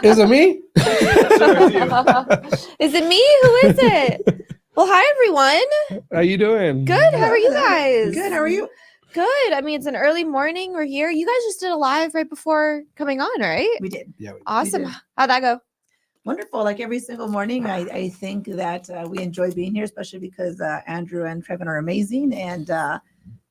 Is it me? Is it me? Who is it? Well, hi everyone. How you doing? Good. How are you guys? Good. How are you? Good. I mean, it's an early morning. We're here. You guys just did a live right before coming on, right? We did. Yeah. We did. Awesome. We did. How'd that go? Wonderful. Like every single morning, I think that we enjoy being here, especially because Andrew and Trevin are amazing. And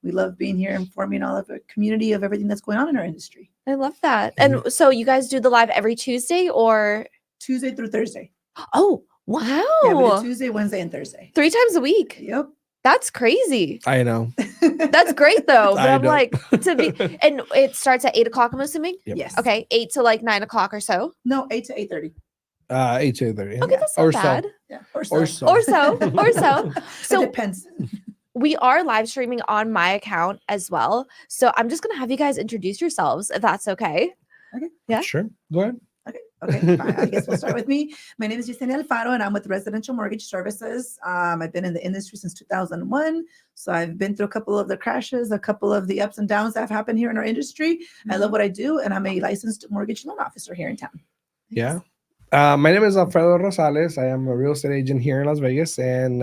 we love being here, informing all of our community of everything that's going on in our industry. I love that. And so you guys do the live every Tuesday or? Tuesday through Thursday. Oh, wow. Yeah, we do Tuesday, Wednesday, and Thursday. 3 times a week. Yep. That's crazy. I know. That's great though. But I I'm know. like, to be, and it starts at 8 o'clock, I'm assuming? Yep. Yes. Okay. 8 to like 9 o'clock or so. No, 8 to 8:30. 8 to 30. Okay, that's not Or bad. Yeah. Or so. Or so. Or so. Or so. It So depends. we are live streaming on my account as well. So I'm just going to have you guys introduce yourselves if that's okay. Yeah. Sure. Go ahead. Okay, fine. I guess we'll start with me. My name is Yesenia Alfaro, and I'm with Residential Mortgage Services. I've been in the industry since 2001, so I've been through a couple of the crashes, a couple of the ups and downs that have happened here in our industry. I love what I do, and I'm a licensed mortgage loan officer here in town. Yeah. My name is Alfredo Rosales. I am a real estate agent here in Las Vegas and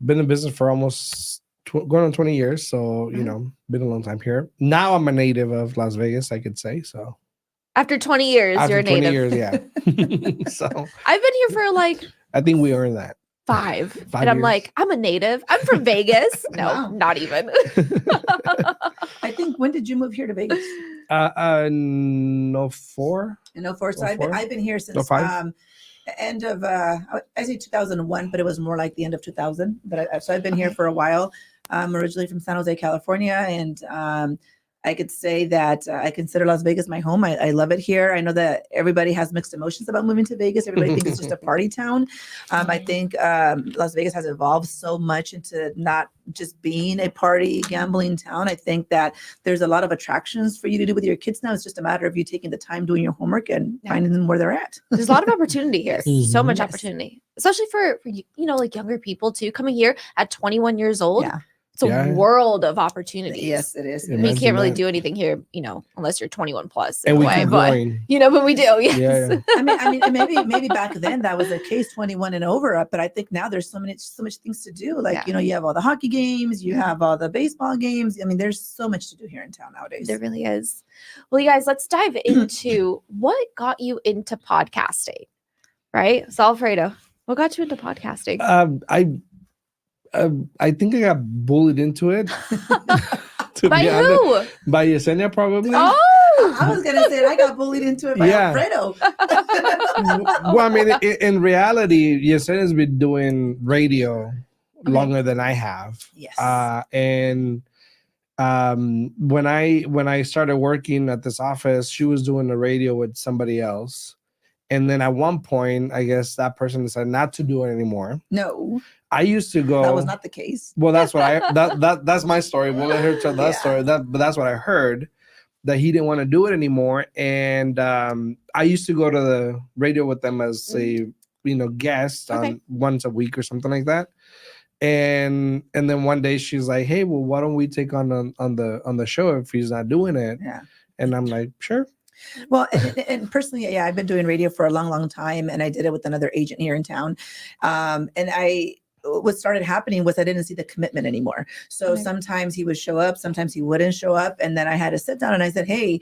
been in business for almost going on 20 years. So, you know, been a long time here. Now I'm a native of Las Vegas, I could say. So After 20 years, after you're a 20 native. years, yeah. So I've been here for like I think we earned that. 5. 5 And I'm years. like, I'm a native. I'm from Vegas. No, Wow. not even. I think, when did you move here to Vegas? No 4. In 04. So 04? I've been here since 05? end of I say 2001, but it was more like the end of 2000. But so I've been here for a while. I'm originally from San Jose, California, and I could say that I consider Las Vegas my home. I love it here. I know that everybody has mixed emotions about moving to Vegas. Everybody thinks it's just a party town. I think Las Vegas has evolved so much into not just being a party gambling town. I think that there's a lot of attractions for you to do with your kids now. It's just a matter of you taking the time doing your homework and finding them where they're at. There's a lot of opportunity here. Yes. So much Yes. opportunity, especially for like younger people too, coming here at 21 years old. Yeah. It's a Yeah. world of opportunities. Yes, it is. Yeah, I mean, you Imagine can't really that. do anything here, unless you're 21 plus. in And a we way, keep but, growing. but we do. Yes. Yeah. I mean, maybe back then that was the case, 21 and over. But I think now there's so much things to do. Like, Yeah. you have all the hockey games, you have all the baseball games. I mean, there's so much to do here in town nowadays. There really is. Well, you guys, let's dive into what got you into podcasting, right? So, Alfredo, what got you into podcasting? I think I got bullied into it. To By be honest. who? By Yesenia, probably. Oh, I was gonna say I got bullied into it by Yeah. Alfredo. Well, I mean, in reality, Yesenia's been doing radio longer than I have. Yes. And when I started working at this office, she was doing the radio with somebody else. And then at one point, I guess that person decided not to do it anymore. No, I used to go. that was not the case. Well, that's what that's my story. We'll let her tell that Yeah. story. But that's what I heard, that he didn't want to do it anymore. And I used to go to the radio with them as a guest Okay. on once a week or something like that. And then one day she's like, "Hey, well, why don't we take on the show if he's not doing it?" Yeah. And I'm like, "Sure." Well, and personally, yeah, I've been doing radio for a long, long time, and I did it with another agent here in town. What started happening was I didn't see the commitment anymore. So Okay. sometimes he would show up, sometimes he wouldn't show up. And then I had to sit down and I said, hey,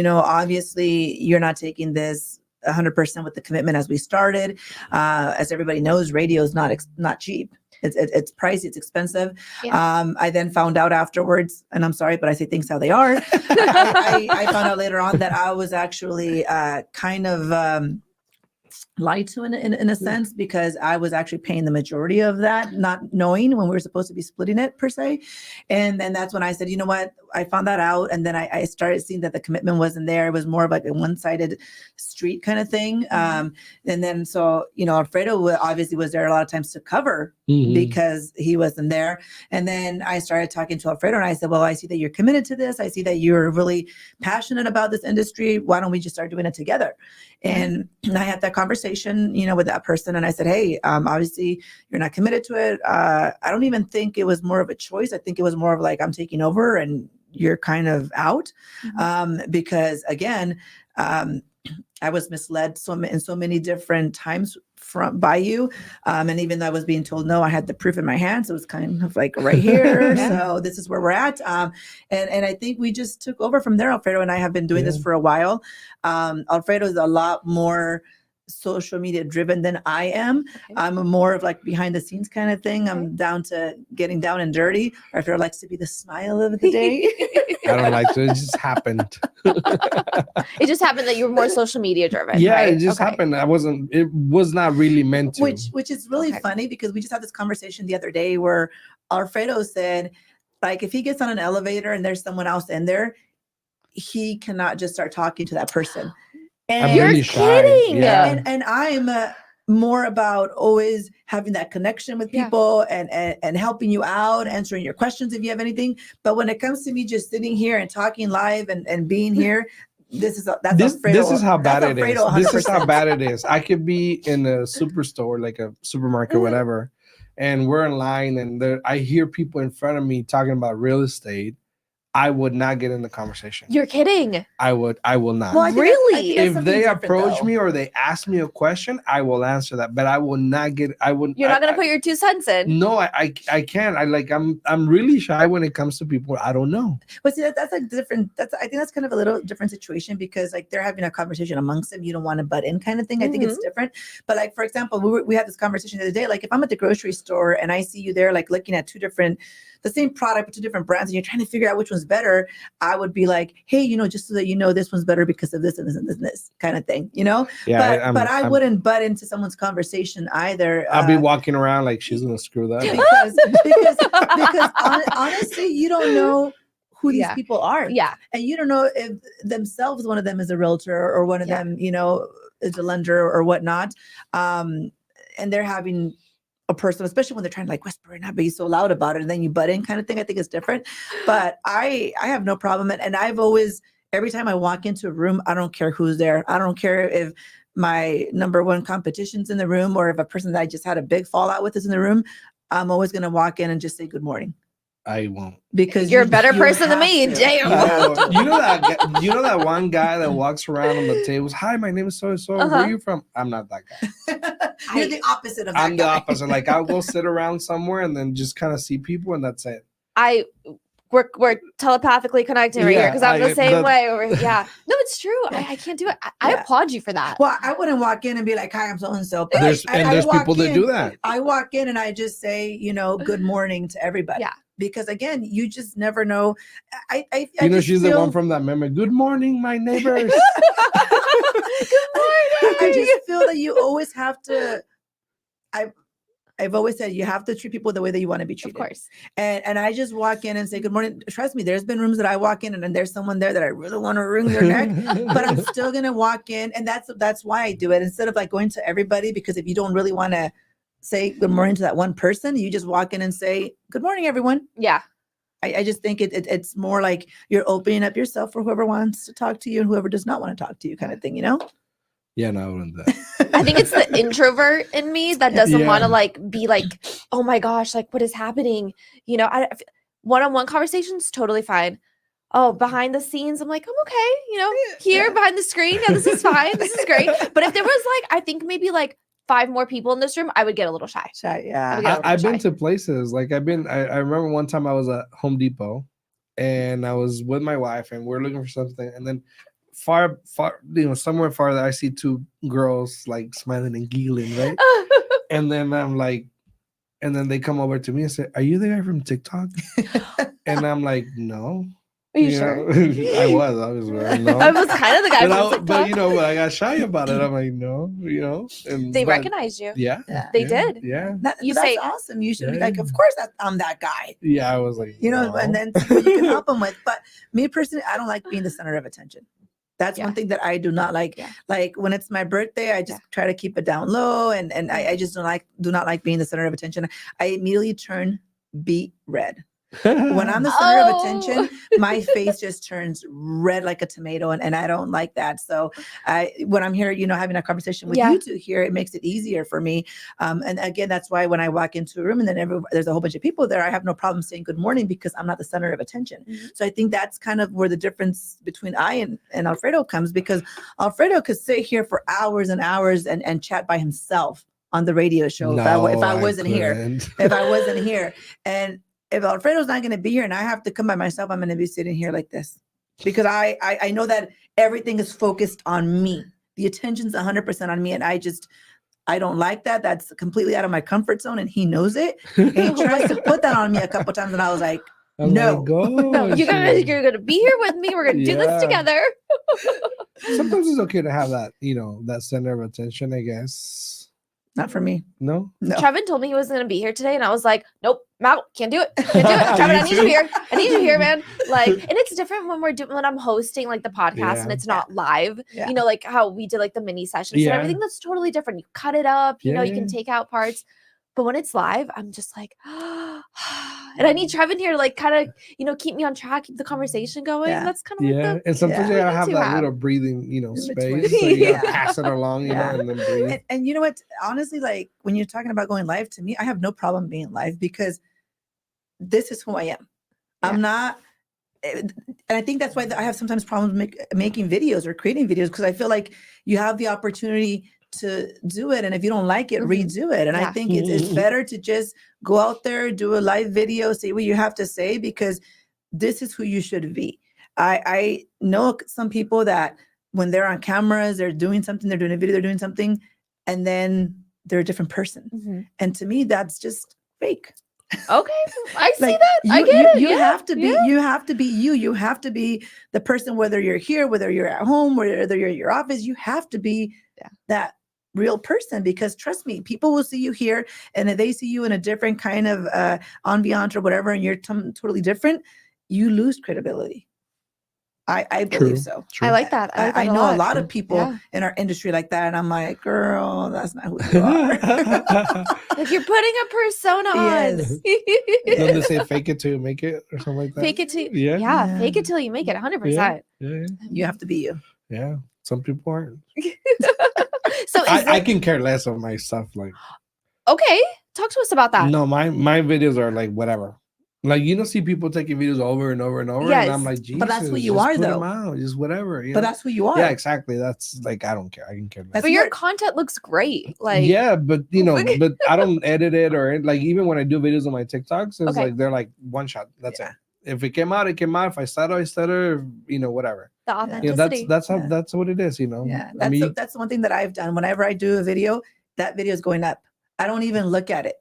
obviously you're not taking this 100% with the commitment as we started. As everybody knows, radio is not cheap. It's pricey, it's expensive. Yeah. I then found out afterwards, and I'm sorry, but I say things how they are. I found out later on that I was actually kind of lied to in a sense, because I was actually paying the majority of that, not knowing when we were supposed to be splitting it per se. And then that's when I said, you know what, I found that out. And then I started seeing that the commitment wasn't there. It was more of like a one-sided street kind of thing. And then, so, Alfredo obviously was there a lot of times to cover because he wasn't there. And then I started talking to Alfredo and I said, well, I see that you're committed to this. I see that you're really passionate about this industry. Why don't we just start doing it together? And I had that conversation, with that person. And I said, hey, obviously you're not committed to it. I don't even think it was more of a choice. I think it was more of like, I'm taking over and you're kind of out. Because again, I was misled in so many different times by you. And even though I was being told no, I had the proof in my hand. So it was kind of like right here. Yeah. So this is where we're at. And I think we just took over from there. Alfredo and I have been doing this for a while. Alfredo is a lot more social media driven than I am. Okay. I'm more of like behind the scenes kind of thing. I'm down to getting down and dirty. Alfredo likes to be the smile of the day. I don't like to. It just happened. It just happened that you were more social media driven. Yeah, right? it just Okay. happened. It was not really meant to. Which is really Okay. funny because we just had this conversation the other day where Alfredo said, like, if he gets on an elevator and there's someone else in there, he cannot just start talking to that person. And I'm You're really shy. kidding. Yeah. and I'm more about always having that connection with Yeah. people and helping you out, answering your questions if you have anything. But when it comes to me just sitting here and talking live and being here, that's Alfredo. This is how bad That's it is. Alfredo This is how 100%. bad it is. I could be in a superstore, like a supermarket, Mhm. whatever, and we're in line, and I hear people in front of me talking about real estate. I would not get in the conversation. You're kidding. I will not. Well, I think Really? that's If something they different, approach though. me or they ask me a question, I will answer that. But I will not get. I would. You're not going to put your 2 cents in. No, I can't. I'm really shy when it comes to people I don't know. But see, that's a different. I think that's kind of a little different situation because like they're having a conversation amongst them. You don't want to butt in, kind of thing. I think it's different. But like for example, we had this conversation the other day. Like if I'm at the grocery store and I see you there, like looking at the same product but 2 different brands, and you're trying to figure out which one's better, I would be like, hey, just so that you know, this one's better because of this and this and this, and this kind of thing, Yeah, But I wouldn't butt into someone's conversation either. I'll be walking around like she's gonna screw that up. because honestly, you don't know who these Yeah. people are. Yeah. And you don't know if themselves, one of them is a realtor or one of Yeah. them, is a lender or whatnot. And they're having a person, especially when they're trying to like whisper and not be so loud about it, and then you butt in kind of thing. I think it's different. But I have no problem. And I've always, every time I walk into a room, I don't care who's there. I don't care if my number one competition's in the room or if a person that I just had a big fallout with is in the room. I'm always going to walk in and just say good morning. I won't. Because You're a better person than have me. to. Damn. You know that one guy that walks around on the tables. Hi, my name is so and so. Where are you from? I'm not that guy. You're the opposite of that I'm the guy. opposite. Like I'll go sit around somewhere and then just kind of see people and that's it. We're telepathically connecting right here Yeah, because I'm the same that- way. Yeah. No, it's true. I can't do it. I Yeah. applaud you for that. Well, I wouldn't walk in and be like, hi, I'm so and so. There's people that do that. I walk in and I just say, good morning to everybody. Yeah. Because again, you just never know. I She's the one from that meme. Good morning, my neighbors. I just feel that you always have to. I've always said you have to treat people the way that you want to be Of treated. course. And I just walk in and say good morning. Trust me, there's been rooms that I walk in and then there's someone there that I really want to wring their neck, but I'm still gonna walk in, and that's why I do it instead of like going to everybody. Because if you don't really want to say good morning to that one person, you just walk in and say good morning, everyone. Yeah. I just think it's more like you're opening up yourself for whoever wants to talk to you and whoever does not want to talk to you, kind of thing, Yeah, no, I wouldn't do that. I think it's the introvert in me that doesn't Yeah. want to like be like, oh my gosh, like what is happening? One-on-one conversations, totally fine. Oh, behind the scenes, I'm like, I'm okay. Here behind the screen, yeah, this is fine. This is great. But if there was like, I think maybe like 5 more people in this room, I would get a little shy. Yeah. Yeah. I've been shy. to places like I remember one time I was at Home Depot and I was with my wife and we're looking for something, and then far, somewhere farther, I see 2 girls like smiling and giggling, right? And then I'm like, and then they come over to me and say, "Are you the guy from TikTok?" And I'm like, "No." Are you sure? I was. No. I was kind of the guy from But TikTok. I got shy about it. I'm like, no, And They but- recognized you. Yeah, They yeah, did. Yeah, You That's say- awesome. You should be Yeah. like, of course I'm that guy. yeah. I was like, no. And then see what you can help them with. But me personally, I don't like being the center of attention. That's Yeah. one thing that I do not like. Yeah. Like when it's my birthday, I just try to keep it down low, and I just do not like being the center of attention. I immediately turn beet red. When I'm the center of Oh. attention, my face just turns red like a tomato, and I don't like that. So when I'm here, having a conversation with Yeah. you two here, it makes it easier for me. And again, that's why when I walk into a room and then there's a whole bunch of people there, I have no problem saying good morning because I'm not the center of attention. Mhm. So I think that's kind of where the difference between I and Alfredo comes, because Alfredo could sit here for hours and hours and chat by himself on the radio show if I wasn't here. couldn't. If I wasn't here. And if Alfredo's not going to be here and I have to come by myself, I'm going to be sitting here like this, because I know that everything is focused on me. The attention's 100% on me. And I don't like that. That's completely out of my comfort zone. And he knows it. And he tries to put that on me a couple times. And I was like, I'm no. like, No, gosh. you're gonna be here with me. We're gonna do this Yeah. together. Sometimes it's okay to have that, that center of attention, I guess. Not for me. No? No. Trevin told me he was gonna be here today, and I was like, nope, I'm out. Can't do it. Can't do it. Trevin, You I need you too? here. I need you here, man. Like, and it's different when I'm hosting like the podcast and Yeah. it's not live. Yeah. Like how we did like the mini sessions Yeah. and everything. That's totally different. You cut it up. You Yeah, know, you can take out parts. But when it's live, I'm just like, and I need Trevin here to like kind of, keep me on track, keep the conversation going. Yeah. That's kind of Yeah. like And sometimes Yeah. you gotta We have need to that have- little breathing, between. space. So you gotta Yeah. pass it along, Yeah. and then breathe. And you know what? Honestly, like when you're talking about going live, to me, I have no problem being live because this is who I am. I'm not, and I think that's why I have sometimes problems making videos or creating videos, because I feel like you have the opportunity to do it, and if you don't like it, Mhm. redo it. And I Yeah. think it's better to just go out there, do a live video, say what you have to say, because this is who you should be. I know some people that when they're on cameras, they're doing something, they're doing a video, they're doing something, and then they're a different person. Mhm. And to me, that's just fake. Okay, I see Like, that. I get it. You Yeah, have to be. yeah. You have to be you. You have to be the person, whether you're here, whether you're at home, whether you're at your office. You have to be that real person, because trust me, people will see you here, and if they see you in a different kind of ambiance or whatever, and you're totally different, you lose credibility. I believe True. so. I like that. I, like that I know a lot True. of people Yeah. in our industry like that, and I'm like, girl, that's not who you are. Like you're putting a persona Yes. on. Don't they say fake it till you make it or something like that? Fake it till Yeah. yeah, fake it till you make it 100%. Yeah. You have to be you. Yeah. Some people aren't. So is I it can care less of my stuff. Like, okay? Talk to us about that. no, my videos are like whatever. Like, see people taking videos over and over and over, and Yes, I'm like, Jesus, but that's who you just are, put 'em though. out, just whatever. But that's who you are. yeah, exactly. That's like, I don't care. I can care less. That's But your what- content looks great. Like Yeah, but but I don't edit it, or like even when I do videos on my TikToks, it's Okay. like they're like one shot. That's Yeah. it. If it came out, it came out. If I stutter, whatever. the Yeah, authenticity. That's how Yeah. that's what it is. Yeah, I mean, that's the one thing that I've done. Whenever I do a video, that video is going up. I don't even look at it.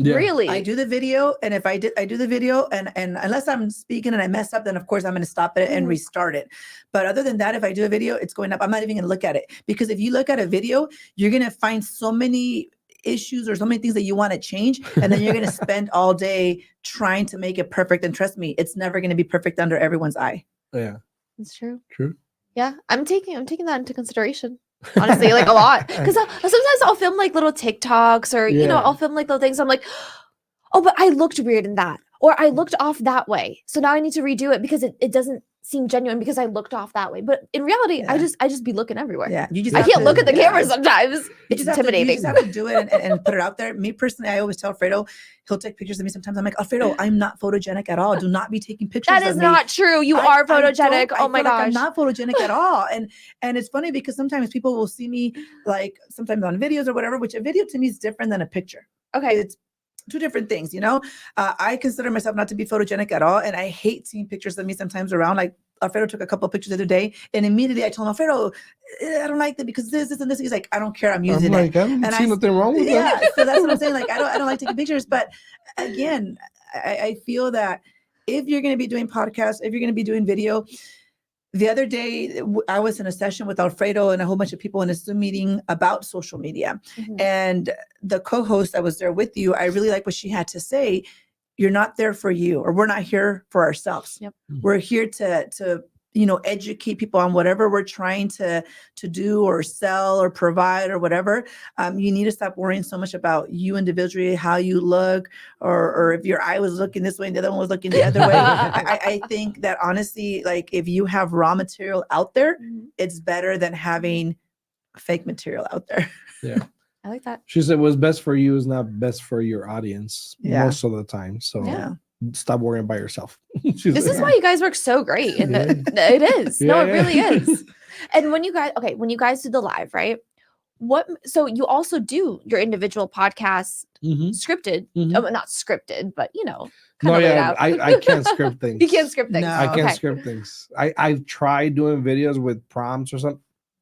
yeah. Really? I do the video, and if I do the video, and unless I'm speaking and I mess up, then of course I'm going to stop it and Mhm. restart it. But other than that, if I do a video, it's going up. I'm not even going to look at it, because if you look at a video, you're going to find so many issues or so many things that you want to change, and then you're going to spend all day trying to make it perfect. And trust me, it's never going to be perfect under everyone's eye. Yeah, That's true. true. Yeah, I'm taking that into consideration. Honestly, like a lot, because sometimes I'll film like little TikToks, or Yeah. I'll film like little things. I'm like, oh, but I looked weird in that, or I looked off that way, so now I need to redo it because it doesn't seem genuine because I looked off that way. But in reality, Yeah. I just be looking everywhere. Yeah, you just I have can't to- look at the yeah. camera sometimes. You It's just have to- intimidating. you just have to do it and put it out there. Me personally, I always tell Alfredo, he'll take pictures of me sometimes. I'm like, Alfredo, I'm not photogenic at all. Do not be taking pictures That of is me. not true. You I- are I don't- photogenic. I Oh my feel like gosh. I'm not photogenic at all. And it's funny because sometimes people will see me like sometimes on videos or whatever, which a video to me is different than a picture. Okay. It's two different things, I consider myself not to be photogenic at all. And I hate seeing pictures of me sometimes around. Like Alfredo took a couple of pictures the other day, and immediately I told him, Alfredo, I don't like that because this, and this. He's like, I don't care. I'm using I'm it. like, I don't And see I- nothing wrong with Yeah, that. so that's what I'm saying. Like, I don't like taking pictures, but again, I feel that if you're going to be doing podcasts, if you're going to be doing video, the other day I was in a session with Alfredo and a whole bunch of people in a Zoom meeting about social media, Mhm. and the co-host that was there with you, I really like what she had to say. You're not there for you, or we're not here for ourselves. Yep. We're here to educate people on whatever we're trying to do or sell or provide or whatever. You need to stop worrying so much about you individually, how you look, or if your eye was looking this way and the other one was looking the other way. I think that honestly, like if you have raw material out there, it's better than having fake material out there. Yeah. I like that. She said what's best for you is not best for your audience most of the time. So stop worrying about yourself. This is why you guys work so great. And it is. No, it really is. And when you guys do the live, right? So you also do your individual podcasts scripted, not scripted, but kind of laid out. I can't script things. You can't script things. No. I can't script things. I've tried doing videos with prompts or something.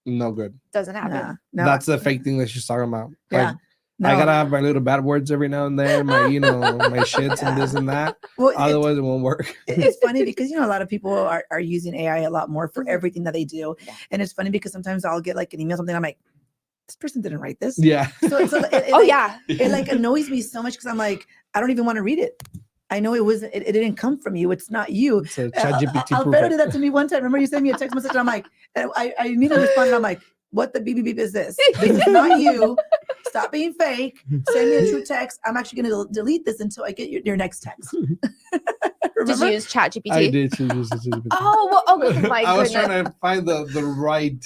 No good. Doesn't happen. No. That's the fake thing that she's talking about. Yeah. Like, I gotta have my little bad words every now and then, my my shits and this and that. Well, otherwise it won't work. It's funny because a lot of people are using AI a lot more for everything that they do. And it's funny because sometimes I'll get like an email, something, I'm like, this person didn't write this. Yeah. So it like annoys me so much because I'm like, I don't even want to read it. I know it didn't come from you. It's not you. It's a ChatGPT Alfredo did that to me one time. Remember you sent me a text message and I'm like, and I immediately responded. I'm like, what the beep beep is this? This is not you. Stop being fake. Send me a true text. I'm actually going to delete this until I get your next text. Did you use ChatGPT? I did use ChatGPT. Oh my I was goodness. trying to find the right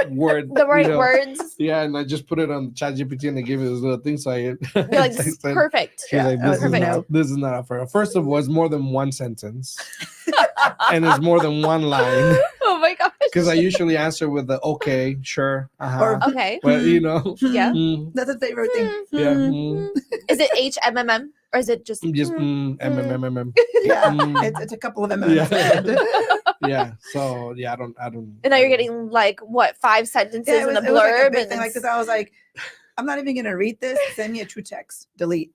word. The right words. Yeah, and I just put it on ChatGPT and they gave me this little thing. So You're like, this is perfect. She's like, Perfect. this is not fair. First of all, it's more than one sentence. And it's more than one line. Oh my gosh. Because I usually answer with the okay, sure, Or okay. Well, Yeah. That's a favorite thing. Yeah. Is it HMMM or is it just MMMM? Yeah. It's a couple of MMs. Yeah. So I don't. And now you're getting like what 5 sentences in a it was like a blurb big and thing like this. I was like, I'm not even gonna read this. Send me a true text. Delete.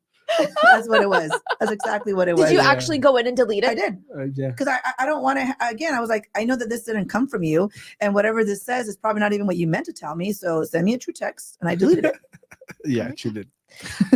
That's what it was. That's exactly what it was. Did you actually go in and delete it? I did. Yeah. Because I don't want to, again, I was like, I know that this didn't come from you. And whatever this says is probably not even what you meant to tell me. So send me a true text. And I deleted it. Yeah, she did.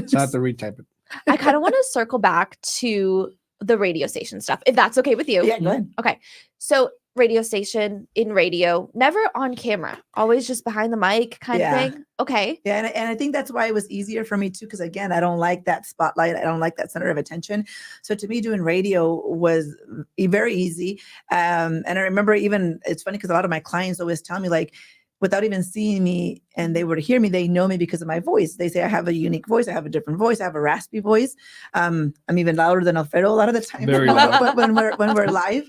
So I have to retype it. I kind of want to circle back to the radio station stuff, if that's okay with you. Yeah, go ahead. Okay. So radio station in radio, never on camera, always just behind the mic kind of thing. Okay. Yeah. And I think that's why it was easier for me too. Because again, I don't like that spotlight. I don't like that center of attention. So to me, doing radio was very easy. And I remember it's funny because a lot of my clients always tell me like, without even seeing me and they were to hear me, they know me because of my voice. They say I have a unique voice. I have a different voice. I have a raspy voice. I'm even louder than Alfredo a lot of the time. Very loud. But when we're live.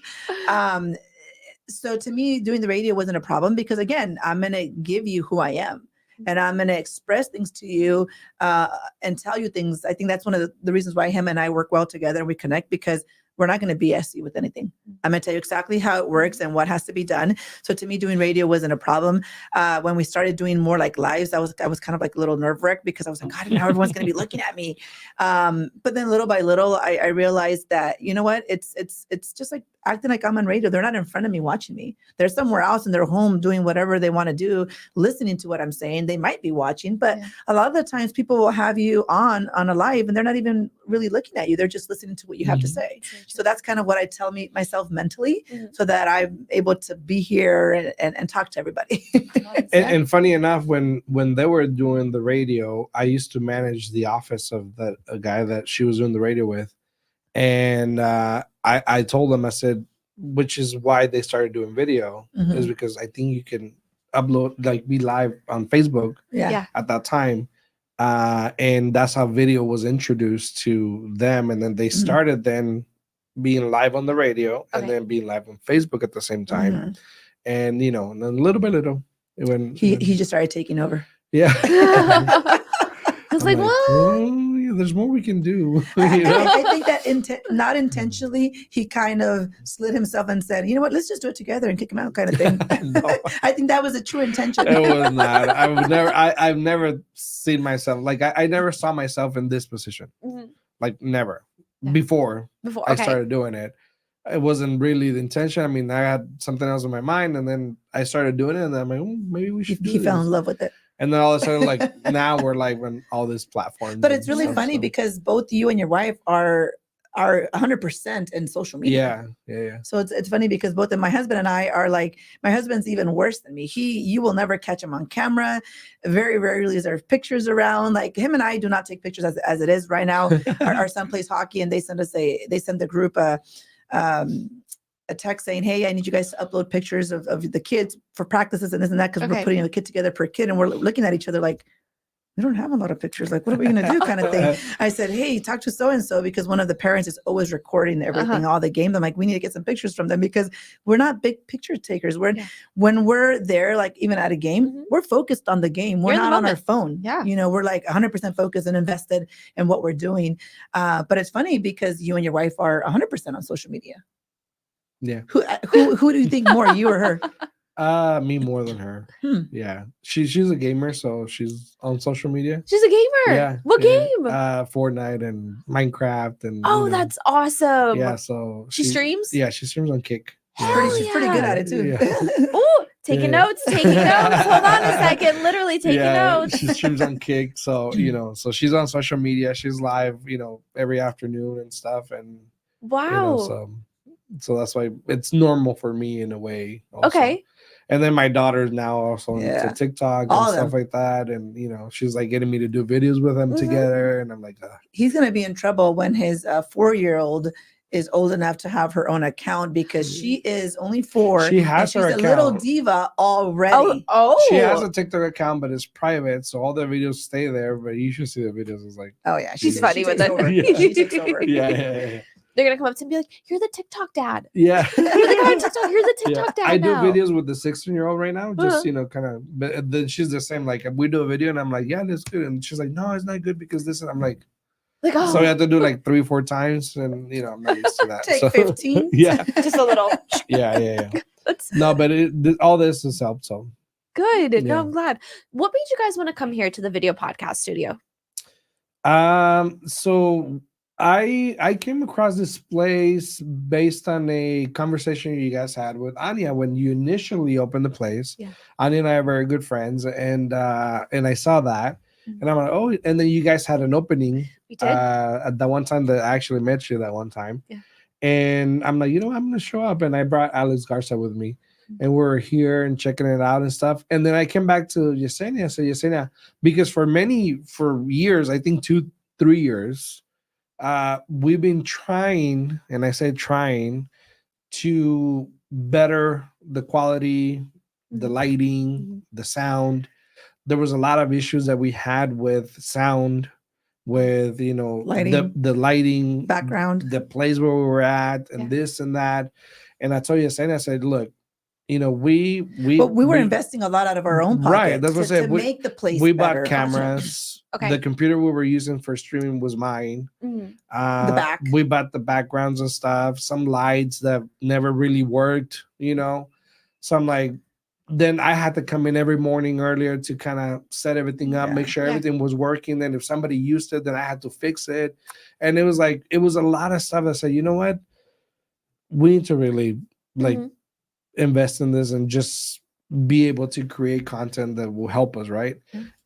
So to me, doing the radio wasn't a problem because again, I'm going to give you who I am and I'm going to express things to you and tell you things. I think that's one of the reasons why him and I work well together and we connect because we're not going to BS you with anything. I'm going to tell you exactly how it works and what has to be done. So to me, doing radio wasn't a problem. When we started doing more like lives, I was kind of like a little nerve-wracked because I was like, God, now everyone's going to be looking at me. But then little by little, I realized that, you know what, it's just like acting like I'm on radio. They're not in front of me watching me. They're somewhere else in their home doing whatever they want to do, listening to what I'm saying. They might be watching, but a lot of the times people will have you on a live and they're not even really looking at you. They're just listening to what you have to say. So that's kind of what I tell myself mentally so that I'm able to be here and talk to everybody. And funny enough, when they were doing the radio, I used to manage the office of a guy that she was doing the radio with. And I told them, I said, which is why they started doing video, is because I think you can upload, like be live on Facebook at that time. And that's how video was introduced to them. And then they started then being live on the radio and then being live on Facebook at the same time. And, and then little by little, he just started taking over. Yeah. I was like, what? Oh, yeah, there's more we can do. I think that not intentionally, he kind of slid himself and said, you know what, let's just do it together and kick him out kind of thing. No. I think that was a true intention. It was not. I've never seen myself, like I never saw myself in this position. Like never. Before I started doing it. It wasn't really the intention. I mean, I had something else in my mind and then I started doing it and then I'm like, maybe we should do He this. fell in love with it. And then all of a sudden, like now we're like on all these platforms. But it's really funny because both you and your wife are are 100% in social media. Yeah. So it's funny because both of my husband and I are like, my husband's even worse than me. You will never catch him on camera. Very rarely is there pictures around. Like him and I do not take pictures as it is right now. Our son plays hockey and they send the group a text saying, hey, I need you guys to upload pictures of the kids for practices and this and that, because we're putting a kid together per kid, and we're looking at each other like, we don't have a lot of pictures. Like, what are we going to do kind of thing? I said, hey, talk to so-and-so, because one of the parents is always recording everything, all the games. I'm like, we need to get some pictures from them because we're not big picture takers. When we're there, like even at a game, we're focused on the game. We're not on our phone. Yeah. You know, we're like 100% focused and invested in what we're doing. But it's funny because you and your wife are 100% on social media. Yeah. Who do you think more, you or her? Me more than her. Yeah. She's a gamer, so she's on social media. She's a gamer. Yeah. What game? Fortnite and Minecraft and that's awesome. Yeah, so she streams? Yeah, she streams on Kick. She's pretty good at it too. Oh, taking notes. Hold on a second. Literally taking notes. She streams on Kick, so so she's on social media. She's live, every afternoon and stuff, and wow. So that's why it's normal for me in a way. Also. Okay. And then my daughter's now also into TikTok and stuff like that. And, she's like getting me to do videos with them together. And I'm like, he's going to be in trouble when his 4-year-old is old enough to have her own account, because she is only 4. She has her account. She's a little diva already. Oh. She has a TikTok account, but it's private. So all the videos stay there. But you should see the videos. It's like, oh, yeah. She's funny with it. She takes over. Yeah. They're going to come up to me and be like, you're the TikTok dad. Yeah. You're the guy on TikTok. You're the TikTok dad. I do videos with the 16-year-old right now. Just, kind of, but then she's the same. Like, we do a video and I'm like, yeah, that's good. And she's like, no, it's not good because this. And I'm like, oh. So we have to do like 3-4 times. And, I'm not used to that. Take 15. Yeah. Just a little. Yeah. No, but all this has helped. So good. Yeah. No, I'm glad. What made you guys want to come here to the video podcast studio? So I came across this place based on a conversation you guys had with Anya when you initially opened the place. Yeah. Anya and I are very good friends, and I saw that, and I'm like, oh, and then you guys had an opening. We did. At that one time that I actually met you that one time. Yeah. And I'm like, I'm gonna show up, and I brought Alex Garza with me, and we're here and checking it out and stuff. And then I came back to Yesenia. I said, Yesenia, because for years, I think 2-3 years. We've been trying, and I say trying, to better the quality, the lighting, the sound. There was a lot of issues that we had with sound, with lighting, the lighting, background, the place where we were at, and this and that. And I told you, I said, look, we were investing a lot out of our own pocket, right? That's what I said. To make the place. We better. bought cameras. Okay. The computer we were using for streaming was mine. The back. We bought the backgrounds and stuff. Some lights that never really worked. So I'm like, then I had to come in every morning earlier to kind of set everything up, make sure everything was working. Then if somebody used it, then I had to fix it. And it was a lot of stuff. I said, you know what? We need to really invest in this and just be able to create content that will help us, right?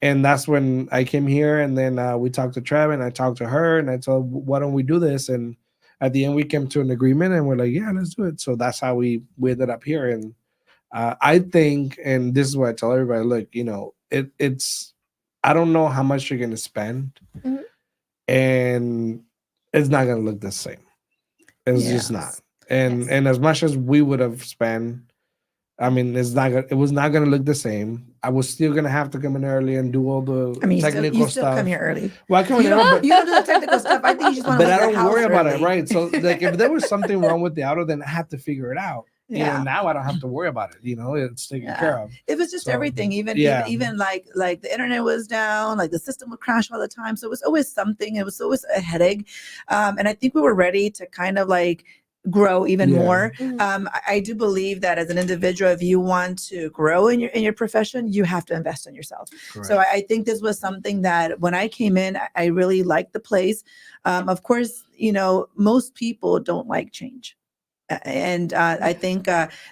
And that's when I came here, and then we talked to Trev, and I talked to her, and I told, why don't we do this? And at the end, we came to an agreement, and we're like, yeah, let's do it. So that's how we ended up here. And I think, and this is what I tell everybody, look, it's I don't know how much you're going to spend, and it's not going to look the same. It's just not. And as much as we would have spent, I mean, it was not going to look the same. I was still going to have to come in early and do all the technical you stuff. still come here early. Well, I come in you early, don't do the technical stuff. I think you just want to. But I don't worry about it, right? So, like, if there was something wrong with the audio, then I had to figure it out. Yeah. Now I don't have to worry about it. It's taken care of. It was just everything. Even like the internet was down, like the system would crash all the time. So it was always something. It was always a headache. And I think we were ready to kind of like grow even more. I do believe that as an individual, if you want to grow in your profession, you have to invest in yourself. Correct. So I think this was something that when I came in, I really liked the place. Of course, most people don't like change. And I think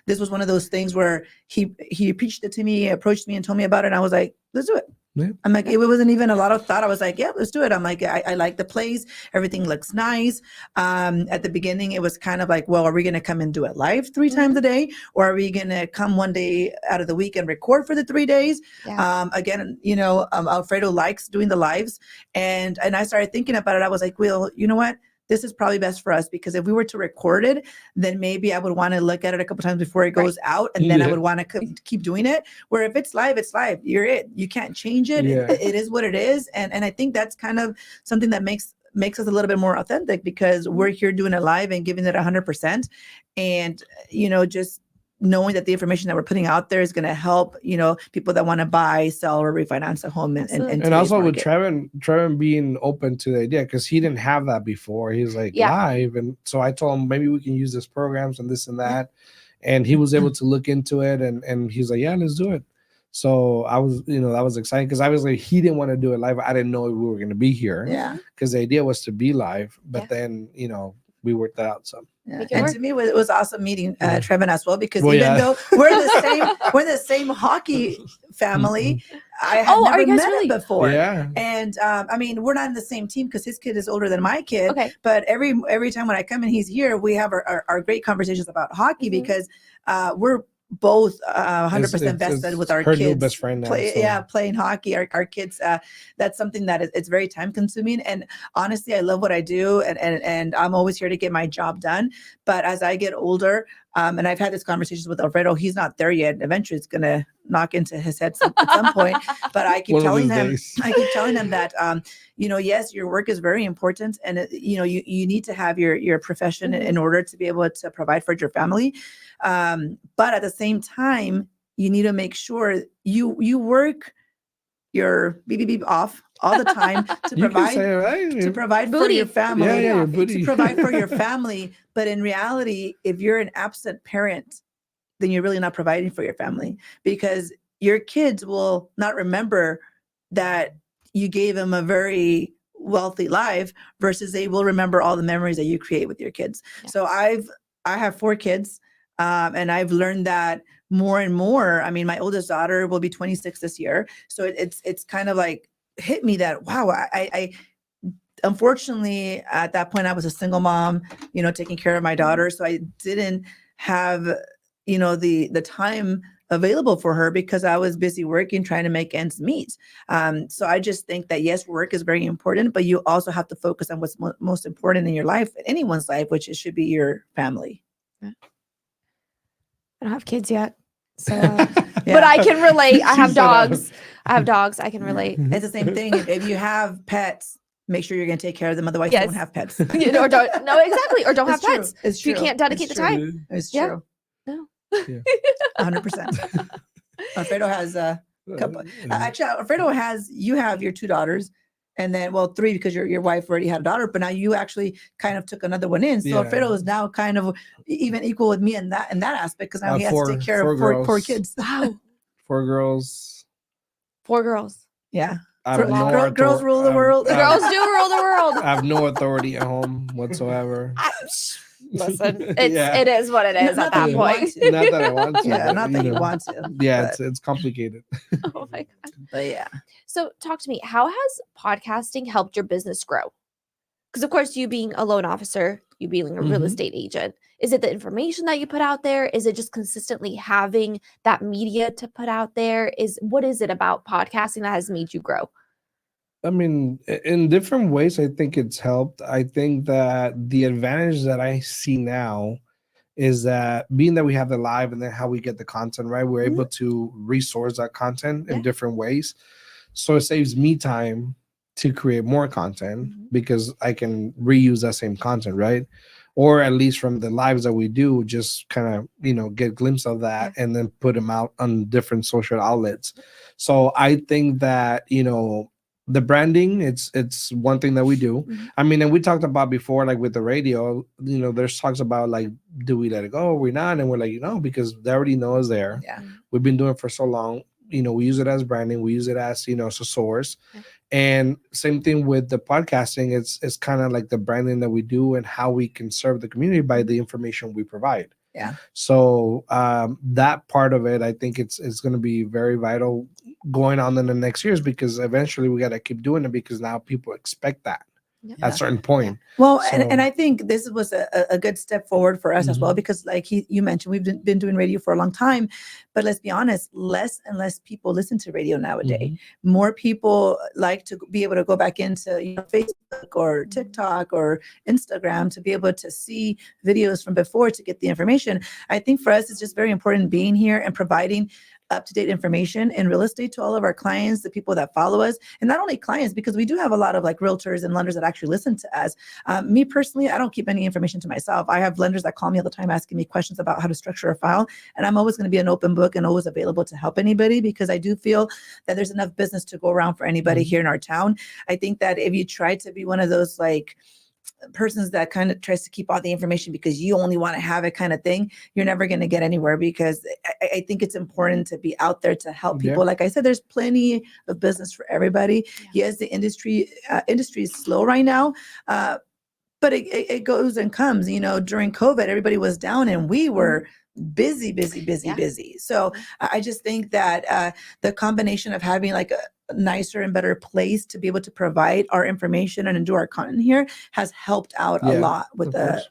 this was one of those things where he preached it to me, approached me and told me about it. And I was like, let's do it. Yeah. I'm like, it wasn't even a lot of thought. I was like, yeah, let's do it. I'm like, I like the place. Everything looks nice. At the beginning, it was kind of like, well, are we going to come and do it live 3 times a day? Or are we going to come one day out of the week and record for the 3 days? Yeah. Again, Alfredo likes doing the lives. And I started thinking about it. I was like, well, you know what? This is probably best for us, because if we were to record it, then maybe I would want to look at it a couple times before it goes out, and then I would want to keep doing it. Where if it's live, it's live. You're it. You can't change it. Yeah. It is what it is, and I think that's kind of something that makes us a little bit more authentic, because we're here doing it live and giving it 100%, and just knowing that the information that we're putting out there is going to help, people that want to buy, sell, or refinance a home. And also with Trevin being open to the idea, because he didn't have that before. He's like live. And so I told him, maybe we can use this programs and this and that. And he was able to look into it, and he's like, yeah, let's do it. So I was, that was exciting, because obviously he didn't want to do it live. I didn't know we were going to be here. Yeah. Because the idea was to be live, but then, we worked that out. So. Yeah. And to me, it was awesome meeting Trevin as well, because even though we're the same hockey family, I had never met him before. Yeah. And I mean, we're not in the same team, because his kid is older than my kid. Okay. But every time when I come and he's here, we have our great conversations about hockey, because we're both 100% vested with our kids. New best friend now, playing hockey. Our kids, that's something that it's very time consuming. And honestly, I love what I do, and I'm always here to get my job done. But as I get older, and I've had this conversation with Alfredo, he's not there yet. Eventually it's going to knock into his head at some point. But I keep telling him that, yes, your work is very important. And, you need to have your profession in order to be able to provide for your family. But at the same time, you need to make sure you work your beep off all the time to provide for your family. To provide for your family. But in reality, if you're an absent parent, then you're really not providing for your family, because your kids will not remember that you gave them a very wealthy life, versus they will remember all the memories that you create with your kids. Yeah. So I have 4 kids, and I've learned that more and more. I mean, my oldest daughter will be 26 this year. So it's kind of like hit me that, wow, I unfortunately at that point I was a single mom, taking care of my daughter. So I didn't have, the time available for her, because I was busy working, trying to make ends meet. So I just think that, yes, work is very important, but you also have to focus on what's most important in your life, anyone's life, which should be your family. Yeah. I don't have kids yet. So, but I can relate. I have dogs. I can relate. It's the same thing. If you have pets, make sure you're going to take care of them. Otherwise, you don't have pets. Or don't. No, exactly. Or don't have pets. It's true. You can't dedicate the time. It's true. No. 100%. Alfredo has a couple. Actually, Alfredo you have your 2 daughters. And then, 3, because your wife already had a daughter, but now you actually kind of took another one in. So Alfredo is now kind of even equal with me in that aspect, because now he has to take care of 4 kids. Wow. 4 girls. 4 girls. Yeah. Girls rule the world. Girls do rule the world. I have no authority at home whatsoever. Listen, it is what it is at that point. Not that I want to. Yeah, not that you want to. Yeah, it's complicated. Oh my God. But yeah. So talk to me. How has podcasting helped your business grow? Because of course, you being a loan officer, you being a real estate agent, is it the information that you put out there? Is it just consistently having that media to put out there? What is it about podcasting that has made you grow? I mean, in different ways, I think it's helped. I think that the advantage that I see now is that being that we have the live and then how we get the content, right? We're able to resource that content in different ways. So it saves me time to create more content because I can reuse that same content, right? Or at least from the lives that we do, just kind of, get a glimpse of that and then put them out on different social outlets. So I think that, the branding, it's one thing that we do. I mean, and we talked about before, like with the radio, there's talks about like, do we let it go? Or we not? And we're like, because they already know it's there. Yeah. We've been doing it for so long. We use it as branding. We use it as, as a source. And same thing with the podcasting. It's kind of like the branding that we do and how we can serve the community by the information we provide. Yeah. So that part of it, I think it's going to be very vital going on in the next years, because eventually we got to keep doing it, because now people expect that Yeah. at a certain point. Well, So- and I think this was a good step forward for us as well, Mhm. because like you mentioned, we've been doing radio for a long time, but let's be honest, less and less people listen to radio nowadays. Mhm. More people like to be able to go back into Facebook or TikTok or Instagram to be able to see videos from before to get the information. I think for us, it's just very important being here and providing up-to-date information in real estate to all of our clients, the people that follow us, and not only clients, because we do have a lot of like realtors and lenders that actually listen to us. Me personally, I don't keep any information to myself. I have lenders that call me all the time asking me questions about how to structure a file, and I'm always going to be an open book and always available to help anybody, because I do feel that there's enough business to go around for anybody here in our town. I think that if you try to be one of those like persons that kind of tries to keep all the information because you only want to have it kind of thing, you're never going to get anywhere, because I think it's important to be out there to help people. Yeah. Like I said, there's plenty of business for everybody. Yeah. Yes, the industry is slow right now, but it goes and comes. You know, during COVID, everybody was down and we were busy. Yeah. So I just think that the combination of having like a nicer and better place to be able to provide our information and do our content here has helped out a Yeah, lot with of course.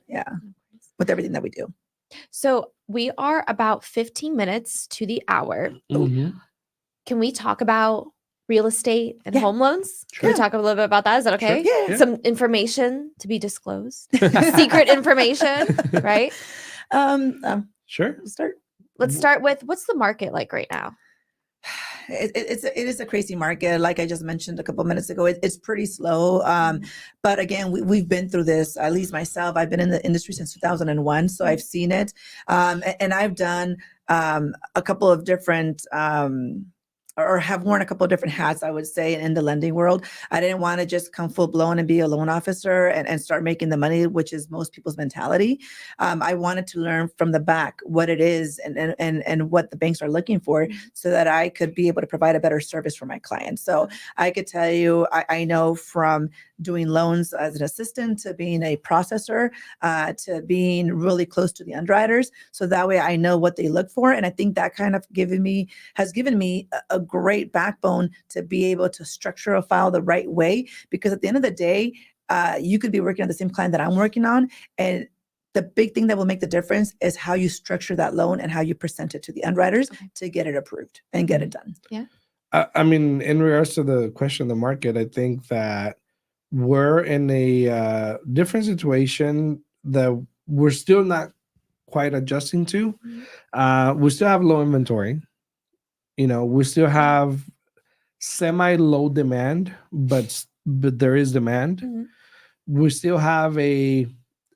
with everything that we do. So we are about 15 minutes to the hour. Mhm. Can we talk about real estate and Yeah. home loans? Can Sure. we talk a little bit about that? Is that okay? Yeah. Some information to be disclosed, secret information, right? Sure. Start. Let's start with, what's the market like right now? It is a crazy market. Like I just mentioned a couple minutes ago, it's pretty slow. But again, we've been through this, at least myself. I've been in the industry since 2001, so I've seen it. And I've done a couple of different or have worn a couple of different hats, I would say, in the lending world. I didn't want to just come full blown and be a loan officer and start making the money, which is most people's mentality. I wanted to learn from the back what it is and what the banks are looking for, so that I could be able to provide a better service for my clients. So I could tell you, I know from doing loans as an assistant to being a processor to being really close to the underwriters. So that way I know what they look for. And I think that kind of has given me a great backbone to be able to structure a file the right way, because at the end of the day, you could be working on the same client that I'm working on, and the big thing that will make the difference is how you structure that loan and how you present it to the underwriters to get it approved and get it done. Yeah. I mean, in regards to the question of the market, I think that we're in a different situation that we're still not quite adjusting to. We still have low inventory. You know, we still have semi-low demand, but there is demand. We still have a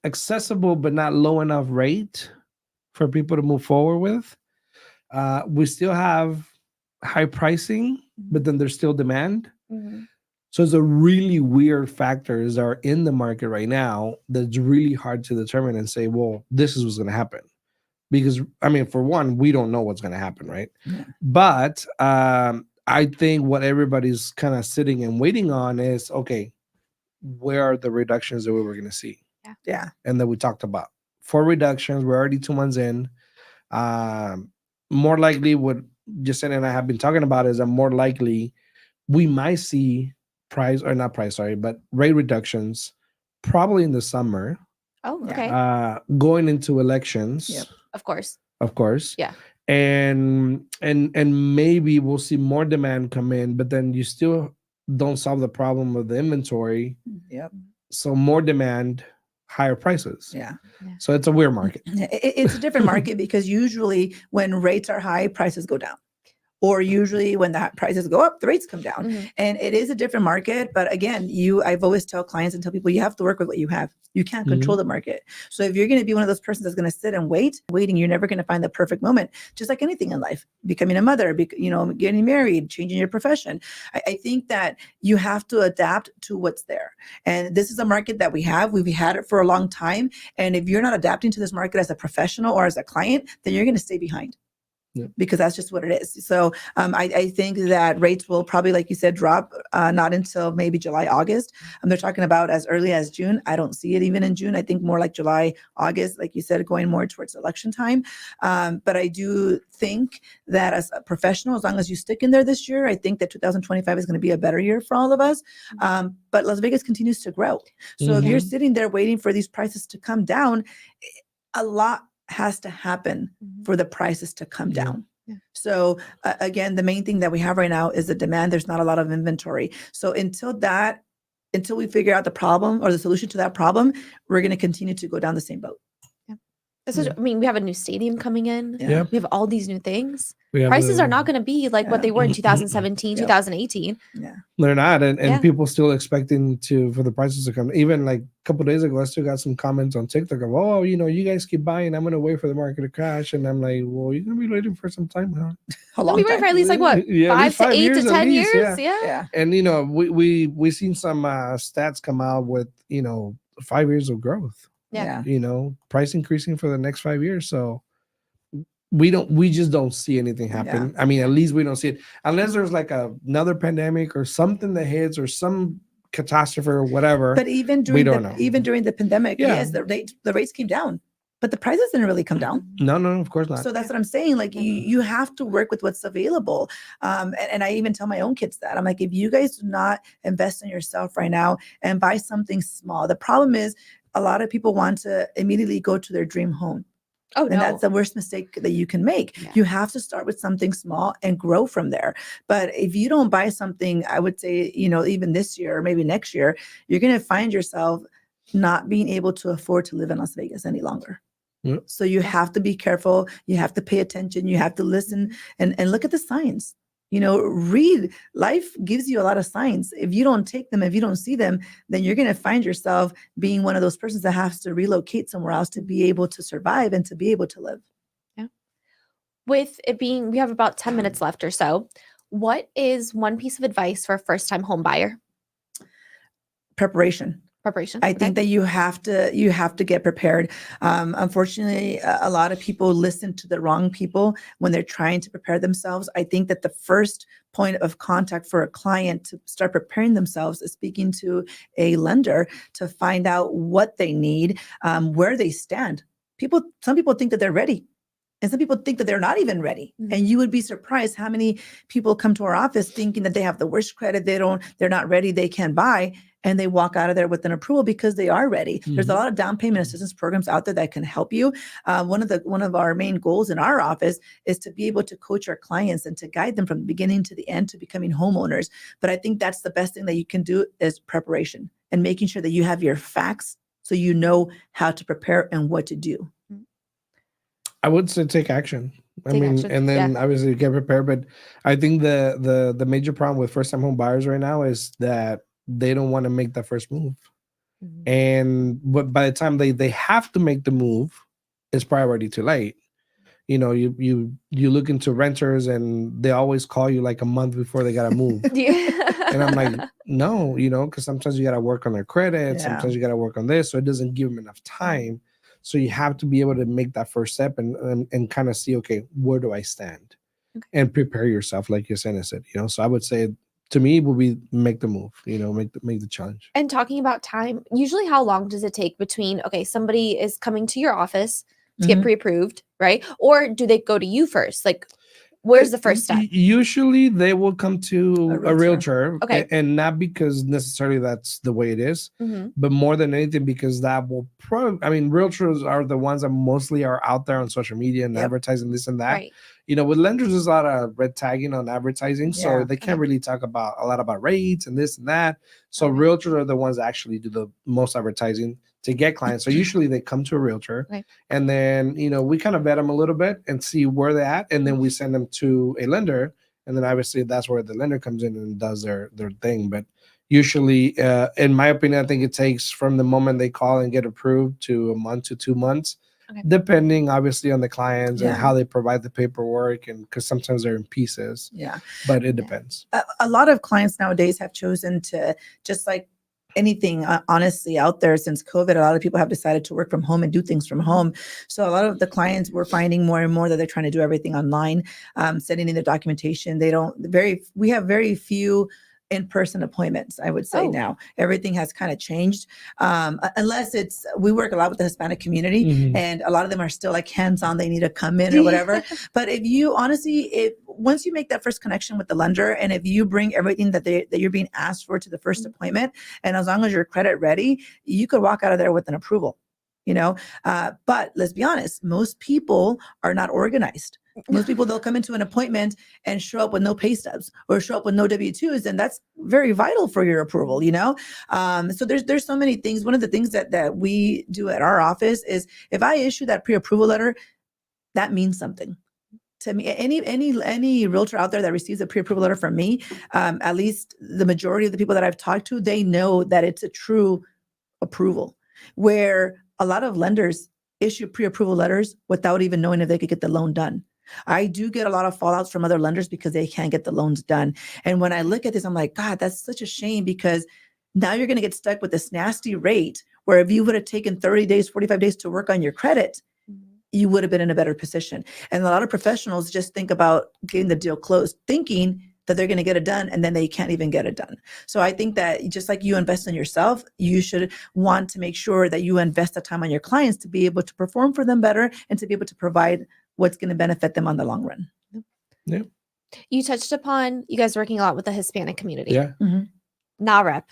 accessible but not low enough rate for people to move forward with. We still have high pricing, but then there's still demand. So it's a really weird factors are in the market right now that's really hard to determine and say, well, this is what's going to happen. Because, I mean, for one, we don't know what's going to happen, right? Yeah. But I think what everybody's kind of sitting and waiting on is, okay, where are the reductions that we were going to see? Yeah. And that we talked about. 4 reductions, we're already 2 months in. More likely, what Jacinta and I have been talking about is that more likely we might see rate reductions probably in the summer. Oh, Yeah. okay. Going into elections. Yep. Of course. Yeah. And maybe we'll see more demand come in, but then you still don't solve the problem of the inventory. Yep. So more demand, higher prices. Yeah. So it's a weird market. It's a different market, because usually when rates are high, prices go down. Or usually when the prices go up, the rates come down. And it is a different market. But again, I've always tell clients and tell people, you have to work with what you have. You can't control the market. So if you're going to be one of those persons that's going to sit and waiting, you're never going to find the perfect moment. Just like anything in life, becoming a mother, getting married, changing your profession. I think that you have to adapt to what's there. And this is a market that we've had it for a long time. And if you're not adapting to this market as a professional or as a client, then you're going to stay behind. Yeah. because that's just what it is. So I think that rates will probably, like you said, drop not until maybe July, August. They're talking about as early as June. I don't see it even in June. I think more like July, August, like you said, going more towards election time. But I do think that as a professional, as long as you stick in there this year, I think that 2025 is going to be a better year for all of us. But Las Vegas continues to grow. So if you're sitting there waiting for these prices to come down, a lot has to happen for the prices to come down. Yeah. So again, the main thing that we have right now is the demand. There's not a lot of inventory. So until we figure out the problem or the solution to that problem, we're going to continue to go down the same boat. I mean, we have a new stadium coming in. Yeah. We have all these new things. We have Prices the- are not going to be like what they were in 2017, Yep. 2018. Yeah. They're not, and Yeah. people still expecting for the prices to come. Even like a couple days ago, I still got some comments on TikTok of, oh, you guys keep buying. I'm gonna wait for the market to crash, and I'm like, well, you're gonna be waiting for some time, huh? A Let long me wait time. for at least like what, Yeah, at 5 least to 5 8 to years at 10 least, years? yeah. Yeah. And we seen some stats come out with 5 years of growth. Yeah. Price increasing for the next 5 years. So we just don't see anything happen. I mean, at least we don't see it unless there's like another pandemic or something that hits or some catastrophe or whatever. But even during don't know. the pandemic, Yeah. yes, the rates came down, but the prices didn't really come down. No, of course not. So that's what I'm saying. Like you have to work with what's available. And I even tell my own kids that I'm like, if you guys do not invest in yourself right now and buy something small, the problem is a lot of people want to immediately go to their dream home. Oh, And no. that's the worst mistake that you can make. Yeah. You have to start with something small and grow from there. But if you don't buy something, I would say, even this year or maybe next year, you're going to find yourself not being able to afford to live in Las Vegas any longer. Yeah. So you have to be careful. You have to pay attention. You have to listen and look at the signs. Read. Life gives you a lot of signs. If you don't take them, if you don't see them, then you're going to find yourself being one of those persons that has to relocate somewhere else to be able to survive and to be able to live. Yeah. With it being, we have about 10 minutes left or so. What is one piece of advice for a first-time home buyer? Preparation. I think that you have to get prepared. Unfortunately, a lot of people listen to the wrong people when they're trying to prepare themselves. I think that the first point of contact for a client to start preparing themselves is speaking to a lender to find out what they need, where they stand. Some people think that they're ready. And some people think that they're not even ready. Mm-hmm. And you would be surprised how many people come to our office thinking that they have the worst credit. They're not ready. They can't buy. And they walk out of there with an approval because they are ready. Mm-hmm. There's a lot of down payment assistance programs out there that can help you. One of our main goals in our office is to be able to coach our clients and to guide them from the beginning to the end to becoming homeowners. But I think that's the best thing that you can do is preparation and making sure that you have your facts so you know how to prepare and what to do. I would say take action. And then obviously get prepared. But I think the major problem with first time home buyers right now is that they don't want to make that first move. Mm-hmm. But by the time they have to make the move, it's probably already too late. You look into renters and they always call you like a month before they gotta move. And I'm like, no, because sometimes you gotta work on their credit, sometimes you gotta work on this, so it doesn't give them enough time. So you have to be able to make that first step and kind of see, okay, where do I stand? Okay. And prepare yourself, like Yesenia said, So I would say, to me, it would be make the move, make the challenge. And talking about time, usually how long does it take between, okay, somebody is coming to your office to get pre-approved, right? Or do they go to you first? Like, where's the first step? Usually they will come to a realtor. Okay. And not because necessarily that's the way it is, but more than anything because that will realtors are the ones that mostly are out there on social media and advertising this and that. Right. With lenders, there's a lot of red tagging on advertising. So they can't really talk about a lot about rates and this and that. So realtors are the ones that actually do the most advertising to get clients. So usually they come to a realtor and then, we kind of vet them a little bit and see where they're at. And then we send them to a lender. And then obviously that's where the lender comes in and does their thing. But usually, in my opinion, I think it takes from the moment they call and get approved to a month to 2 months, depending obviously on the clients and how they provide the paperwork. And because sometimes they're in pieces. Yeah. But it depends. A lot of clients nowadays have chosen to just like anything honestly out there since COVID. A lot of people have decided to work from home and do things from home. So a lot of the clients we're finding more and more that they're trying to do everything online, sending in their documentation. We have very few in-person appointments, I would say. Oh. Now everything has kind of changed, unless we work a lot with the Hispanic community, and a lot of them are still like hands-on, they need to come in or whatever. But if you honestly, once you make that first connection with the lender, and if you bring everything that you're being asked for to the first appointment, and as long as you're credit ready, you could walk out of there with an approval. But let's be honest, most people are not organized. Most people, they'll come into an appointment and show up with no pay stubs or show up with no W-2s, and that's very vital for your approval, So there's so many things. One of the things that we do at our office is if I issue that pre-approval letter, that means something to me. Any realtor out there that receives a pre-approval letter from me, at least the majority of the people that I've talked to, they know that it's a true approval, where a lot of lenders issue pre-approval letters without even knowing if they could get the loan done. I do get a lot of fallouts from other lenders because they can't get the loans done. And when I look at this, I'm like, God, that's such a shame, because now you're going to get stuck with this nasty rate where if you would have taken 30 days, 45 days to work on your credit, you would have been in a better position. And a lot of professionals just think about getting the deal closed, thinking that they're going to get it done, and then they can't even get it done. So I think that just like you invest in yourself, you should want to make sure that you invest the time on your clients to be able to perform for them better and to be able to provide what's going to benefit them on the long run. Yeah. You touched upon you guys working a lot with the Hispanic community. Yeah. NAREP,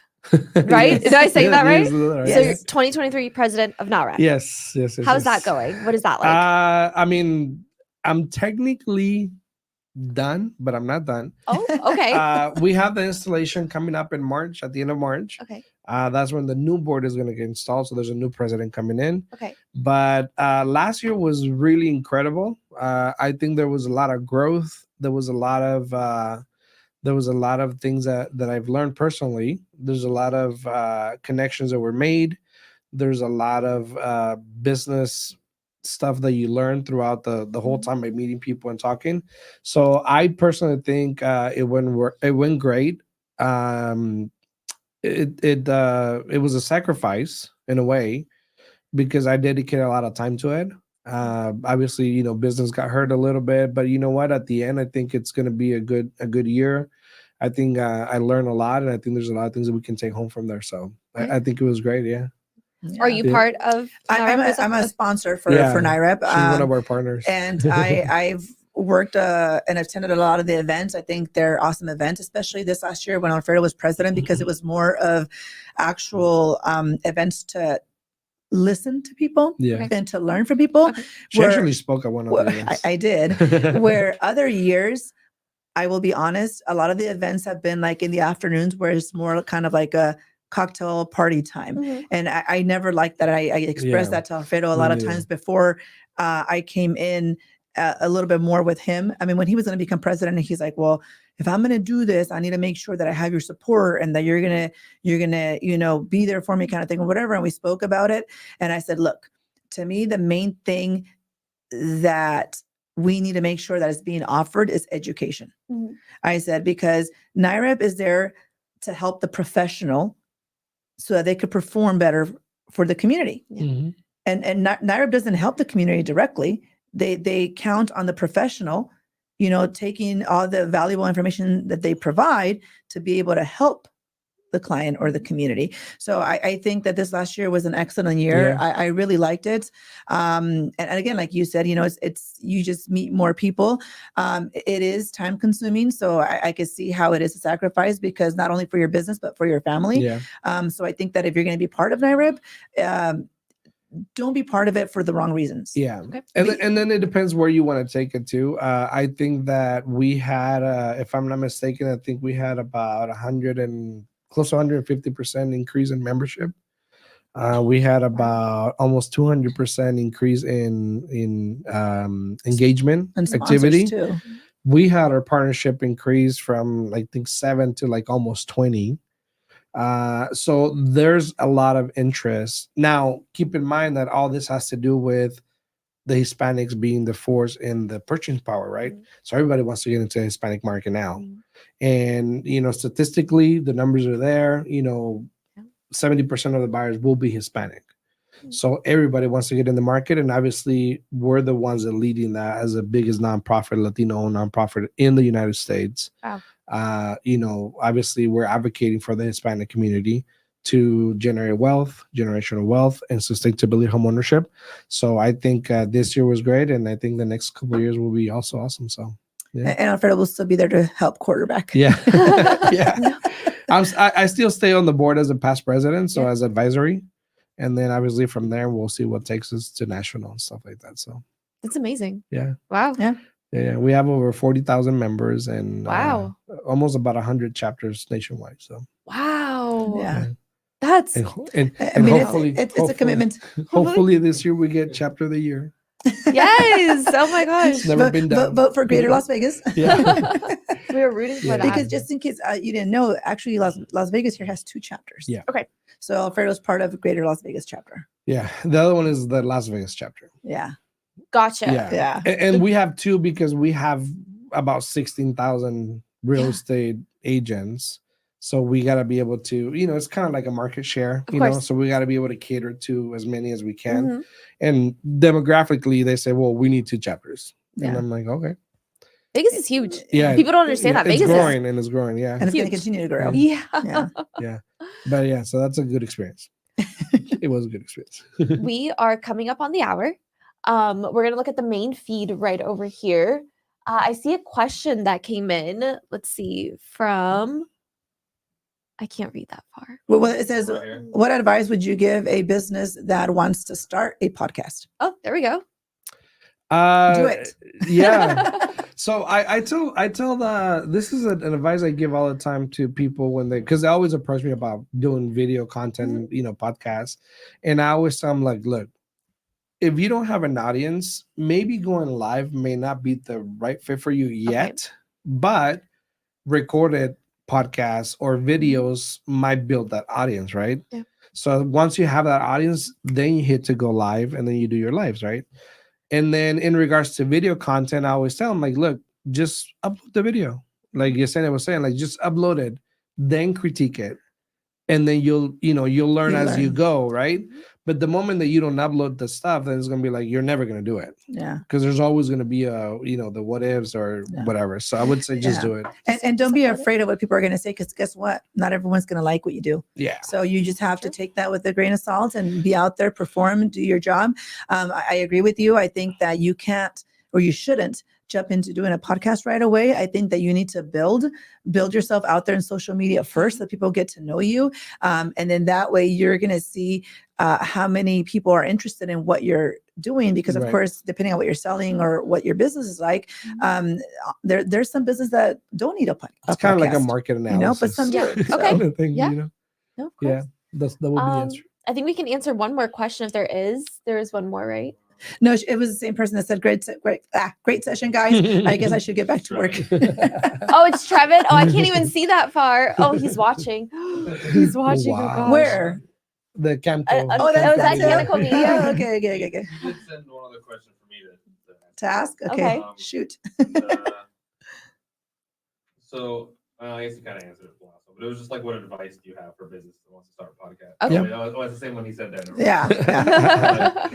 right? Did I say that right? Yes. So you're 2023 president of NAREP. Yes. How's that going? What is that like? I mean, I'm technically done, but I'm not done. Oh, okay. We have the installation coming up in March, at the end of March. Okay. That's when the new board is going to get installed. So there's a new president coming in. Okay. But last year was really incredible. I think there was a lot of growth. There was a lot of things that I've learned personally. There's a lot of connections that were made. There's a lot of business stuff that you learn throughout the whole time by meeting people and talking. So I personally think it went great. It was a sacrifice in a way, because I dedicated a lot of time to it. Obviously, business got hurt a little bit, but you know what? At the end, I think it's going to be a good year. I think I learned a lot, and I think there's a lot of things that we can take home from there. So I think it was great. Yeah. Are you part of NAREP? I'm a sponsor for NAREP. She's one of our partners. And I've worked and attended a lot of the events. I think they're awesome events, especially this last year when Alfredo was president, because it was more of actual events to listen to people and to learn from people. Okay. She actually spoke at one of the events. I did. Where other years, I will be honest, a lot of the events have been like in the afternoons, where it's more kind of like a cocktail party time. And I never liked that. I expressed that to Alfredo a lot of times before I came in a little bit more with him. I mean, when he was going to become president, and he's like, well, if I'm going to do this, I need to make sure that I have your support and that you're going to, be there for me, kind of thing, or whatever. And we spoke about it. And I said, look, to me, the main thing that we need to make sure that is being offered is education. I said, because NAREP is there to help the professional so that they could perform better for the community. And NAREP doesn't help the community directly. They count on the professional, taking all the valuable information that they provide to be able to help the client or the community. So I think that this last year was an excellent year. I really liked it. And again, like you said, it's you just meet more people. It is time consuming. So I could see how it is a sacrifice, because not only for your business, but for your family. So I think that if you're going to be part of NAREP, don't be part of it for the wrong reasons. Okay. And then it depends where you want to take it to. I think that we had, if I'm not mistaken, I think we had about close to 150% increase in membership. We had about almost 200% increase in engagement And activity. too. We had our partnership increase from I think 7 to like almost 20. So there's a lot of interest. Now, keep in mind that all this has to do with the Hispanics being the force in the purchasing power, right? So everybody wants to get into the Hispanic market now. And, statistically, the numbers are there. 70% of the buyers will be Hispanic. So everybody wants to get in the market, and obviously we're the ones that leading that as the biggest nonprofit, Latino nonprofit in the United States. Wow. Obviously we're advocating for the Hispanic community to generate wealth, generational wealth, and sustainability homeownership. So I think this year was great, and I think the next couple of years will be also awesome. So yeah. And Alfredo will still be there to help quarterback. Yeah, yeah. I still stay on the board as a past president, so as advisory, and then obviously from there we'll see what takes us to national and stuff like that. So That's amazing. yeah, Wow. yeah. We have over 40,000 members and Wow. almost about 100 chapters nationwide. So Wow. Yeah. That's and I mean, hopefully, it's a commitment. hopefully this year we get chapter of the year. yes. Oh my gosh. It's never been done. Vote for Greater Las Vegas. Yeah. We were rooting for Yeah. that. Because just in case you didn't know, actually Las Vegas here has 2 chapters. Yeah. Okay. So Alfredo's part of Greater Las Vegas chapter. Yeah, the other one is the Las Vegas chapter. Yeah. Gotcha. Yeah. Yeah. And we have 2 because we have about 16,000 real estate agents. So we got to be able to, it's kind of like a market share, Of you know, course. so we got to be able to cater to as many as we can. Mhm. And demographically, they say, well, we need 2 chapters. And Yeah. I'm like, okay. Vegas is huge. Yeah. People don't understand that. It's Vegas is. growing and it's growing. Yeah. And it's going to Huge. continue to grow. Yeah. Yeah. But yeah, so that's a good experience. It was a good experience. We are coming up on the hour. We're going to look at the main feed right over here. I see a question that came in. Let's see, from, I can't read that far. Well, it says, Right here. what advice would you give a business that wants to start a podcast? Oh, there we go. Do it. Yeah. So I tell this is an advice I give all the time to people when because they always approach me about doing video content, podcasts, and I always tell them like, look, if you don't have an audience, maybe going live may not be the right fit for you yet, but recorded podcasts or videos might build that audience, right? Yeah. So once you have that audience, then you hit to go live, and then you do your lives, right? And then in regards to video content, I always tell them like, look, just upload the video. Like Yesenia was saying, like just upload it, then critique it. And then you'll learn as you go, right? But the moment that you don't upload the stuff, then it's gonna be like you're never gonna do it. Yeah. Because there's always gonna be the what ifs or whatever. So I would say just do it. And don't be afraid of what people are going to say, because guess what? Not everyone's going to like what you do. Yeah. So you just have to take that with a grain of salt and be out there, perform, do your job. I agree with you. I think that you can't, or you shouldn't, jump into doing a podcast right away. I think that you need to build yourself out there in social media first, so that people get to know you. And then that way you're going to see how many people are interested in what you're doing, because of course, depending on what you're selling or what your business is like, there's some business that don't need a podcast. It's kind of like a market analysis. but some do. Okay. kind of thing, Yeah. No, of course. Yeah. That would be the answer. I think we can answer one more question if there is. There is one more, right? No, it was the same person that said, great session, guys. I guess I should get back to work. Oh, it's Trevin. Oh, I can't even see that far. Oh, he's watching. He's watching. Wow. Oh, gosh. Where? The Camco. Oh, that was at it. Canonical Media. Okay. You did send one other question for me to To ask? Okay. Okay. Shoot. So I guess you kind of answered it last one, but it was just like, what advice do you have for business that wants to start a podcast? Okay. Oh, it's the same one he said that. Yeah.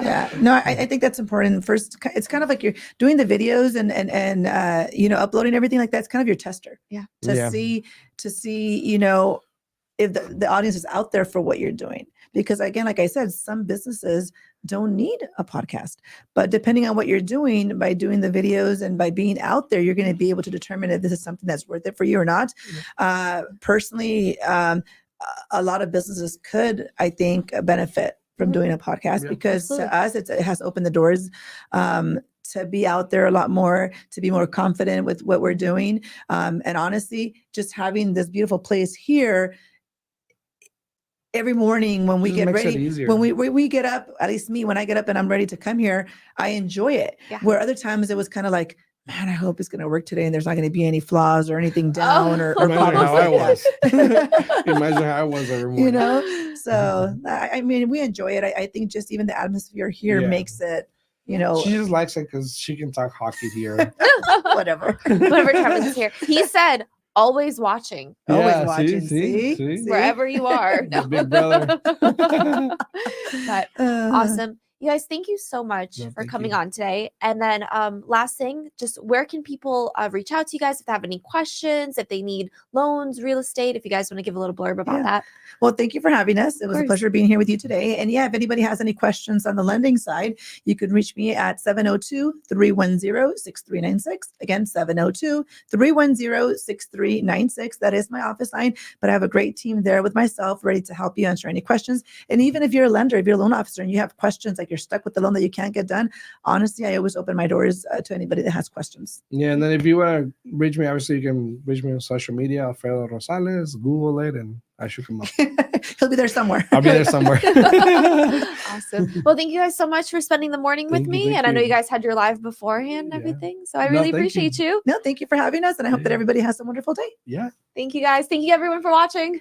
Yeah. No, I think that's important. First, it's kind of like you're doing the videos and uploading everything like that. It's kind of your tester. Yeah. To see, if the audience is out there for what you're doing. Because again, like I said, some businesses don't need a podcast, but depending on what you're doing, by doing the videos and by being out there, you're going to be able to determine if this is something that's worth it for you or not. Personally, a lot of businesses could, I think, benefit from doing a podcast, because to us, it has opened the doors to be out there a lot more, to be more confident with what we're doing. And honestly, just having this beautiful place here, every morning when we Just get makes it ready, easier. when we get up, at least me, when I get up and I'm ready to come here, I enjoy it. Yeah. Where other times it was kind of like, man, I hope it's going to work today and there's not going to be any flaws or anything down or Imagine problems how I like was. that. Imagine how I was every morning. You know, so I mean, we enjoy it. I think just even the atmosphere here Yeah. makes it, She just likes it because she can talk hockey here. whatever. Whenever Trevin's here. He said, always watching Always Yeah, watching. see? See? wherever you are. The big brother. But awesome. You guys, thank you so much No, for thank coming you. on today. And then last thing, just where can people reach out to you guys if they have any questions, if they need loans, real estate, if you guys want to give a little blurb about Yeah. that? Well, thank you for having us. It Of was a course. pleasure being here with you today. And yeah, if anybody has any questions on the lending side, you can reach me at 702-310-6396. Again, 702-310-6396. That is my office line, but I have a great team there with myself ready to help you answer any questions. And even if you're a lender, if you're a loan officer and you have questions, like you're stuck with the loan that you can't get done, honestly, I always open my doors to anybody that has questions. Yeah, and then if you want to reach me, obviously you can reach me on social media, Alfredo Rosales, Google it, and I should come up. He'll be there somewhere. I'll be there somewhere. Awesome. Well, thank you guys so much for spending the morning with Thank you, me. thank And I know you. you guys had your live beforehand and Yeah. everything. So I No, really thank you. appreciate you. No, thank you for having us. And I hope that Yeah. everybody has a wonderful day. Yeah. Thank you guys. Thank you everyone for watching.